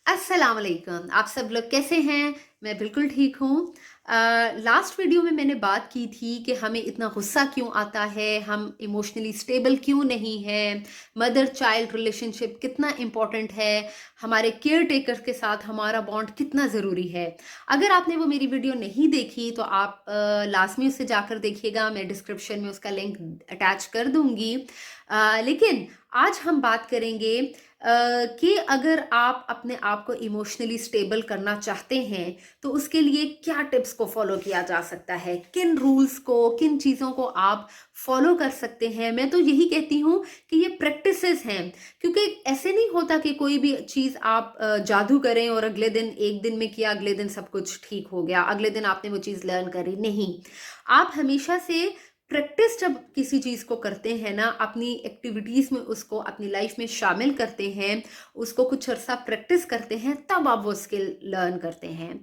अस्सलाम वालेकुम। आप सब लोग कैसे हैं? मैं बिल्कुल ठीक हूँ। लास्ट वीडियो में मैंने बात की थी कि हमें इतना गुस्सा क्यों आता है, हम इमोशनली स्टेबल क्यों नहीं हैं, मदर चाइल्ड रिलेशनशिप कितना इम्पोर्टेंट है, हमारे केयर टेकर के साथ हमारा बॉन्ड कितना ज़रूरी है। अगर आपने वो मेरी वीडियो नहीं देखी तो आप लाज़मी उसे जाकर देखिएगा, मैं डिस्क्रिप्शन में उसका लिंक अटैच कर दूँगी। लेकिन आज हम बात करेंगे कि अगर आप अपने आप को इमोशनली स्टेबल करना चाहते हैं तो उसके लिए क्या टिप्स को फॉलो किया जा सकता है, किन रूल्स को, किन चीज़ों को आप फॉलो कर सकते हैं। मैं तो यही कहती हूँ कि ये प्रैक्टिसेस हैं, क्योंकि ऐसे नहीं होता कि कोई भी चीज़ आप जादू करें और अगले दिन, एक दिन में किया, अगले दिन सब कुछ ठीक हो गया, अगले दिन आपने वो चीज़ लर्न करी। नहीं, आप हमेशा से प्रैक्टिस जब किसी चीज़ को करते हैं ना, अपनी एक्टिविटीज़ में उसको अपनी लाइफ में शामिल करते हैं, उसको कुछ अरसा प्रैक्टिस करते हैं, तब आप वो स्किल लर्न करते हैं।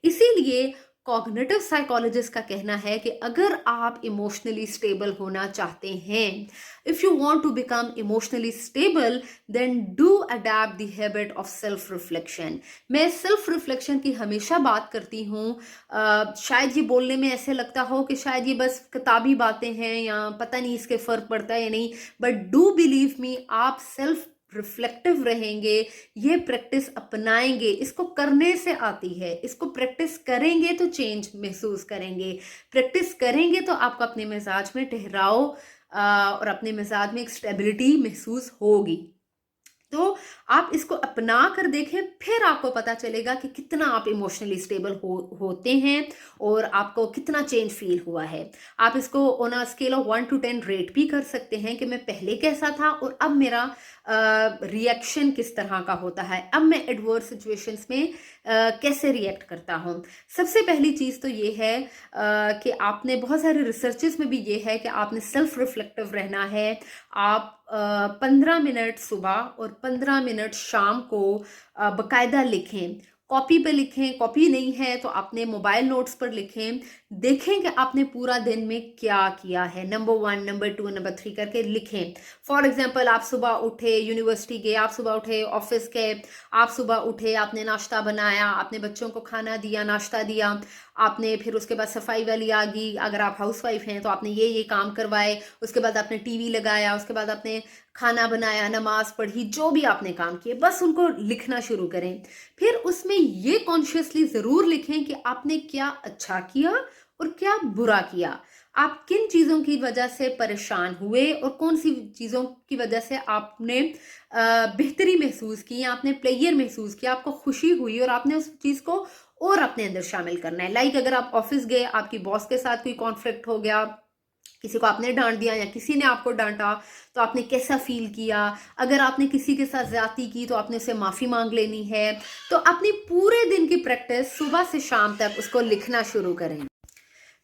इसीलिए कॉग्निटिव साइकोलॉजिस्ट का कहना है कि अगर आप इमोशनली स्टेबल होना चाहते हैं, if you want to become emotionally stable, then do adapt the habit of self reflection. मैं सेल्फ रिफ्लेक्शन की हमेशा बात करती हूँ। शायद ये बोलने में ऐसे लगता हो कि शायद ये बस किताबी बातें हैं या पता नहीं इसके फ़र्क पड़ता है या नहीं, बट डू बिलीव मी, आप सेल्फ रिफ्लेक्टिव रहेंगे, ये प्रैक्टिस अपनाएंगे, इसको करने से आती है, इसको प्रैक्टिस करेंगे तो चेंज महसूस करेंगे, प्रैक्टिस करेंगे तो आपको अपने मिजाज में ठहराव और अपने मिजाज में एक स्टेबिलिटी महसूस होगी। तो आप इसको अपना कर देखें, फिर आपको पता चलेगा कि कितना आप इमोशनली स्टेबल होते हैं और आपको कितना चेंज फील हुआ है। आप इसको on a scale of 1 to 10 rate भी कर सकते हैं कि मैं पहले कैसा था और अब मेरा रिएक्शन किस तरह का होता है, अब मैं एडवर्स सिचुएशंस में कैसे रिएक्ट करता हूँ। सबसे पहली चीज़ तो ये है कि आपने, बहुत सारे रिसर्चेस में भी ये है कि आपने सेल्फ रिफ्लेक्टिव रहना है। आप 15 मिनट सुबह और 15 मिनट शाम को बकायदा लिखें, कॉपी पे लिखें, कॉपी नहीं है तो अपने मोबाइल नोट्स पर लिखें। देखें कि आपने पूरा दिन में क्या किया है, नंबर 1, नंबर 2, नंबर 3 करके लिखें। फॉर एग्जांपल, आप सुबह उठे, यूनिवर्सिटी गए, आप सुबह उठे, ऑफिस गए, आप सुबह उठे, आपने नाश्ता बनाया, आपने बच्चों को खाना दिया, नाश्ता दिया, आपने फिर उसके बाद सफाई वाली आ गई, अगर आप हाउस वाइफ हैं तो आपने ये काम करवाए, उसके बाद आपने टीवी लगाया, उसके बाद आपने खाना बनाया, नमाज पढ़ी, जो भी आपने काम किए, बस उनको लिखना शुरू करें। फिर उसमें ये कॉन्शियसली ज़रूर लिखें कि आपने क्या अच्छा किया और क्या बुरा किया, आप किन चीज़ों की वजह से परेशान हुए और कौन सी चीज़ों की वजह से आपने बेहतरी महसूस की, या आपने प्लेयर महसूस किया, आपको खुशी हुई और आपने उस चीज़ को और अपने अंदर शामिल करना है। लाइक अगर आप ऑफिस गए, आपकी बॉस के साथ कोई कॉन्फ्लिक्ट हो गया, किसी को आपने डांट दिया या किसी ने आपको डांटा, तो आपने कैसा फील किया। अगर आपने किसी के साथ ज्यादती की तो आपने उससे माफ़ी मांग लेनी है। तो अपनी पूरे दिन की प्रैक्टिस सुबह से शाम तक उसको लिखना शुरू करें।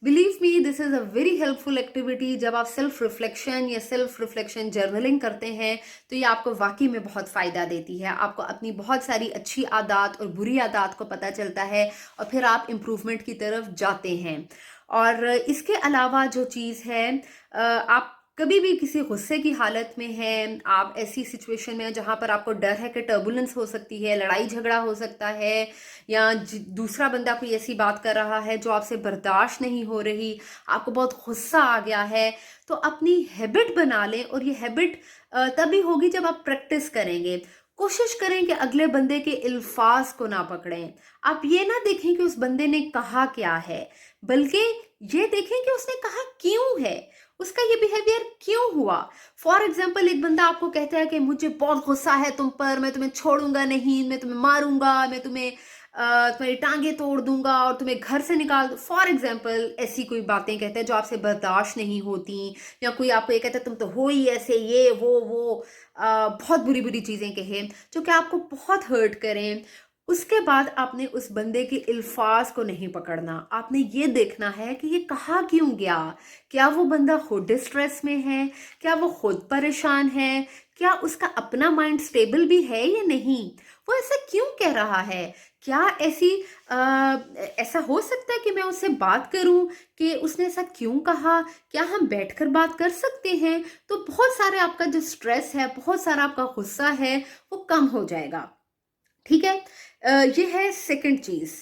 Believe me, this is a very helpful activity. जब आप सेल्फ रिफ्लेक्शन या सेल्फ रिफ्लेक्शन जर्नलिंग करते हैं तो ये आपको वाकई में बहुत फ़ायदा देती है। आपको अपनी बहुत सारी अच्छी आदत और बुरी आदत को पता चलता है और फिर आप इम्प्रूवमेंट की तरफ जाते हैं। और इसके अलावा जो चीज़ है, आप कभी भी किसी गुस्से की हालत में हैं, आप ऐसी सिचुएशन में हैं जहाँ पर आपको डर है कि टर्बुलेंस हो सकती है, लड़ाई झगड़ा हो सकता है, या दूसरा बंदा कोई ऐसी बात कर रहा है जो आपसे बर्दाश्त नहीं हो रही, आपको बहुत गुस्सा आ गया है, तो अपनी हैबिट बना लें। और ये हैबिट तभी होगी जब आप प्रैक्टिस करेंगे। कोशिश करें कि अगले बंदे के अल्फाज को ना पकड़ें। आप ये ना देखें कि उस बंदे ने कहा क्या है, बल्कि ये देखें कि उसने कहा क्यों है, उसका ये बिहेवियर क्यों हुआ। फॉर एग्जाम्पल, एक बंदा आपको कहता है कि मुझे बहुत गुस्सा है तुम पर, मैं तुम्हें छोड़ूंगा नहीं, मैं तुम्हें मारूंगा, मैं तुम्हें तुम्हारी टांगे तोड़ दूंगा और तुम्हें घर से निकाल दूं। फॉर एग्जाम्पल, ऐसी कोई बातें कहते हैं जो आपसे बर्दाश्त नहीं होती, या कोई आपको ये कहता है तुम तो हो ही ऐसे, ये वो बहुत बुरी बुरी चीजें कहें जो कि आपको बहुत हर्ट करें। उसके बाद आपने उस बंदे के अल्फाज को नहीं पकड़ना, आपने ये देखना है कि ये कहा क्यों गया। क्या वो बंदा खुद डिस्ट्रेस में है, क्या वो खुद परेशान है, क्या उसका अपना माइंड स्टेबल भी है या नहीं, वो ऐसा क्यों कह रहा है। क्या ऐसा हो सकता है कि मैं उससे बात करूं कि उसने ऐसा क्यों कहा, क्या हम बैठकर बात कर सकते हैं। तो बहुत सारे आपका जो स्ट्रेस है, बहुत सारा आपका गुस्सा है, वो कम हो जाएगा। ठीक है। ये है सेकंड चीज़।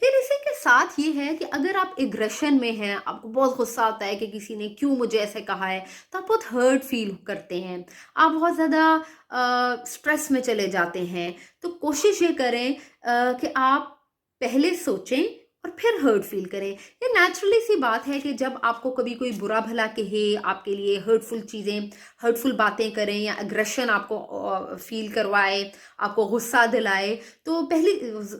फिर इसी के साथ ये है कि अगर आप एग्रेशन में हैं, आपको बहुत गुस्सा आता है कि किसी ने क्यों मुझे ऐसे कहा है, तो आप बहुत हर्ट फील करते हैं, आप बहुत ज़्यादा स्ट्रेस में चले जाते हैं, तो कोशिश ये करें कि आप पहले सोचें और फिर हर्ट फील करें। ये नेचुरली सी बात है कि जब आपको कभी कोई बुरा भला कहे, आपके लिए हर्टफुल चीज़ें, हर्टफुल बातें करें या एग्रेशन आपको फील करवाए, आपको गुस्सा दिलाए, तो पहली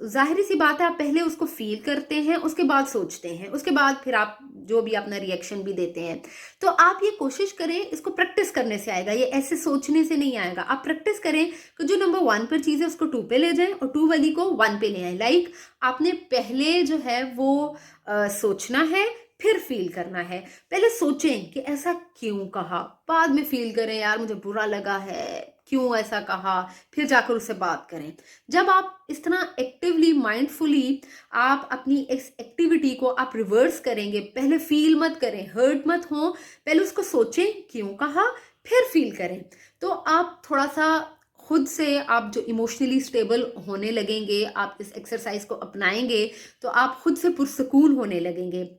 ज़ाहिर सी बात है आप पहले उसको फ़ील करते हैं, उसके बाद सोचते हैं, उसके बाद फिर आप जो भी अपना रिएक्शन भी देते हैं। तो आप ये कोशिश करें, इसको प्रैक्टिस करने से आएगा, ये ऐसे सोचने से नहीं आएगा। आप प्रैक्टिस करें कि जो नंबर 1 पर चीज़ है उसको 2 पे ले जाएँ और 2 वाली को 1 पे ले आएँ। लाइक आपने पहले जो है वो सोचना है, फिर फ़ील करना है। पहले सोचें कि ऐसा क्यों कहा? बाद में फ़ील करें यार मुझे बुरा लगा है, क्यों ऐसा कहा? फिर जाकर उससे बात करें। जब आप इस तरह एक्टिवली, माइंडफुली आप अपनी इस एक्टिविटी को आप रिवर्स करेंगे, पहले फ़ील मत करें, हर्ट मत हों, पहले उसको सोचें क्यों कहा, फिर फ़ील करें। तो आप थोड़ा-सा खुद से आप जो इमोशनली स्टेबल होने लगेंगे, आप इस एक्सरसाइज़ को अपनाएँगे, तो आप खुद से पुरसुकून होने लगेंगे।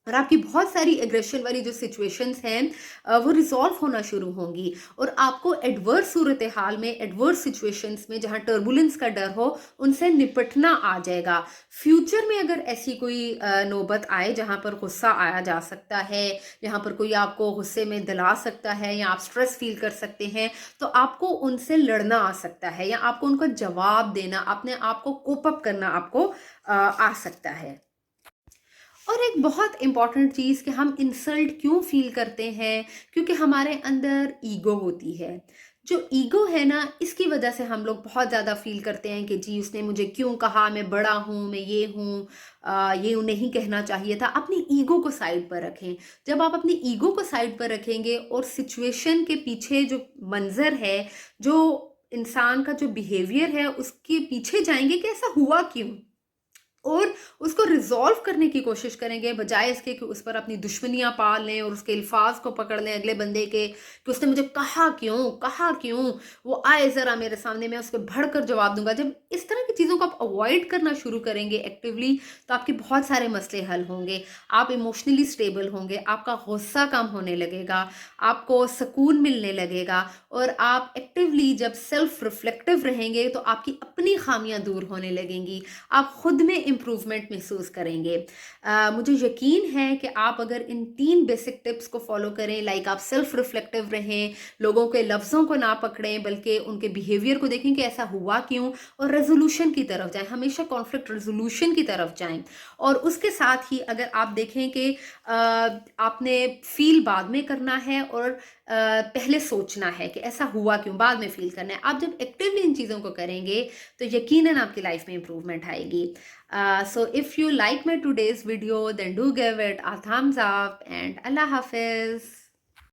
और आपकी बहुत सारी एग्रेशन वाली जो सिचुएशंस हैं वो रिजॉल्व होना शुरू होंगी और आपको एडवर्स सूरत हाल में, एडवर्स सिचुएशंस में जहाँ टर्बुलेंस का डर हो, उनसे निपटना आ जाएगा। फ्यूचर में अगर ऐसी कोई नौबत आए जहाँ पर गुस्सा आया जा सकता है, जहाँ पर कोई आपको गुस्से में दिला सकता है या आप स्ट्रेस फील कर सकते हैं, तो आपको उनसे लड़ना आ सकता है या आपको उनका जवाब देना, अपने आप को कोप अप करना आपको आ सकता है। और एक बहुत इम्पॉर्टेंट चीज़ कि हम इंसल्ट क्यों फील करते हैं, क्योंकि हमारे अंदर ईगो होती है। जो ईगो है ना, इसकी वजह से हम लोग बहुत ज़्यादा फील करते हैं कि जी उसने मुझे क्यों कहा, मैं बड़ा हूँ, मैं ये हूँ, ये नहीं कहना चाहिए था। अपनी ईगो को साइड पर रखें। जब आप अपनी ईगो को साइड पर रखेंगे और सिचुएशन के पीछे जो मंजर है, जो इंसान का जो बिहेवियर है, उसके पीछे जाएंगे कि ऐसा हुआ क्यों, और उसको रिजॉल्व करने की कोशिश करेंगे, बजाय इसके कि उस पर अपनी दुश्मनियां पाल लें और उसके अल्फाज को पकड़ लें अगले बंदे के कि उसने मुझे कहा क्यों, वो आए ज़रा मेरे सामने, मैं उसके भड़कर जवाब दूंगा। जब इस तरह की चीज़ों को आप अवॉइड करना शुरू करेंगे एक्टिवली, तो आपके बहुत सारे मसले हल होंगे, आप इमोशनली स्टेबल होंगे, आपका गुस्सा कम होने लगेगा, आपको सुकून मिलने लगेगा और आप एक्टिवली जब सेल्फ रिफ्लेक्टिव रहेंगे तो आपकी अपनी खामियां दूर होने लगेंगी, आप खुद में इम्प्रूवमेंट महसूस करेंगे। मुझे यकीन है कि आप अगर इन 3 बेसिक टिप्स को फॉलो करें, लाइक आप सेल्फ रिफ्लेक्टिव रहें, लोगों के लफ्ज़ों को ना पकड़ें बल्कि उनके बिहेवियर को देखें कि ऐसा हुआ क्यों, और रेजोल्यूशन की तरफ जाएं, हमेशा कॉन्फ्लिक्ट रेजोल्यूशन की तरफ जाएं। और उसके साथ ही अगर आप देखें कि आपने फील बाद में करना है और पहले सोचना है कि ऐसा हुआ क्यों, बाद में फील करना है। आप जब एक्टिवली इन चीज़ों को करेंगे तो यकीनन आपकी लाइफ में इम्प्रूवमेंट आएगी। So if you like my today's video, then do give it a thumbs up and Allah Hafiz.